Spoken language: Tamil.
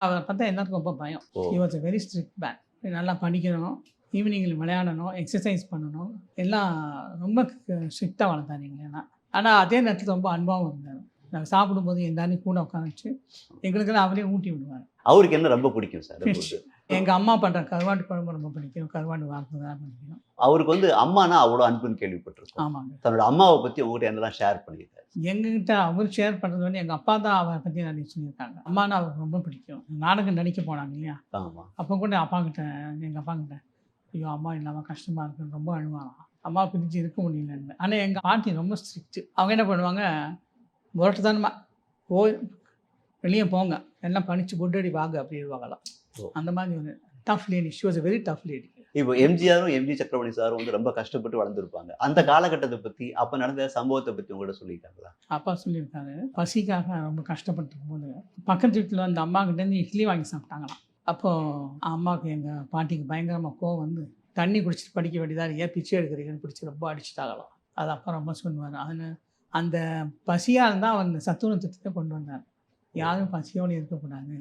அவரை பார்த்தா எல்லாருக்கும் ரொம்ப பயம். ஓ! He was a very strict man. நல்லா படிக்கணும், ஈவினிங்கில் விளையாடணும், எக்ஸசைஸ் பண்ணணும், எல்லாம் ரொம்ப ஸ்ட்ரிக்டாக வளர்த்தாரு எங்களெல்லாம். ஆனால் அதே நேரத்தில் ரொம்ப அன்பாகவும் இருந்தார். நாங்கள் சாப்பிடும்போது எல்லாரையும் கூட உட்கார வச்சு எங்களுக்கெல்லாம் அவரே ஊட்டி விடுவார். அவருக்கு என்ன ரொம்ப பிடிக்கும் சார்? ஃபிஷ். எங்கள் அம்மா பண்ணுற கருவாட்டு குழம்பு ரொம்ப பிடிக்கும். கருவாட்டு வார்த்தை தான் பிடிக்கும். அவருக்கு வந்து அம்மானா அவ்வளோ அன்புன்னு கேள்விப்பட்டிருக்கோம். ஆமாங்க. தன்னோட அம்மாவை பத்தி உங்ககிட்ட என்னலாம் ஷேர் பண்ணியிருக்காரு? எங்ககிட்ட அவர் ஷேர் பண்ணுறது வந்து எங்கள் அப்பா தான் அவரை பற்றி நிறைய சொல்லியிருக்காங்க. அம்மானா அவருக்கு ரொம்ப பிடிக்கும். நாடகம் நடிக்க போனாங்க இல்லையா, ஆமா. அப்போ கூட எங்கள் அப்பா கிட்ட ஐயோ அம்மா இல்லாமல் கஷ்டமாக இருக்குன்னு ரொம்ப அழுவாங்களாம். அம்மா பிரிஞ்சு இருக்க முடியலன்னு. ஆனால் எங்கள் பாட்டி ரொம்ப ஸ்ட்ரிக்ட்டு. அவங்க என்ன பண்ணுவாங்க, முரட்டுத்தனமா போய் வெளியே போங்க, எல்லாம் பணிச்சு குட்டடி வாங்க அப்படின்வாங்களாம். ஓ! அந்த மாதிரி ஒரு tough lady. She was a very tough lady. இப்போ எம்ஜிஆரும், எம்ஜி சக்கரபாணி சாரும் வந்து ரொம்ப கஷ்டப்பட்டு வளர்ந்துருப்பாங்க. அந்த காலகட்டத்த பத்தி, அப்ப நடந்த சம்பவத்த பத்தி உங்ககிட்ட சொல்லியிருக்காங்களா? அப்பா சொல்லியிருக்காரு, பசிக்காக ரொம்ப கஷ்டப்பட்டுருக்கும் போது பக்கத்து வீட்டில் அந்த அம்மா கிட்டேருந்து இட்லி வாங்கி சாப்பிட்டாங்களாம். அப்போது அம்மாவுக்கு எங்கள் பாட்டிக்கு பயங்கரமாக கோவம் வந்து தண்ணி குடிச்சிட்டு படிக்க வேண்டியதாக ஏன் பிச்சை எடுக்கிறீங்கன்னு பிடிச்சி ரொம்ப அடிச்சுட்டாங்களாம். அது அப்பா ரொம்ப சொல்லுவார். அந்த பசியால் தான் அவர் சத்துணவு திட்டத்தை கொண்டு வந்தார். யாரும் பசியோடு இருக்கக்கூடாது.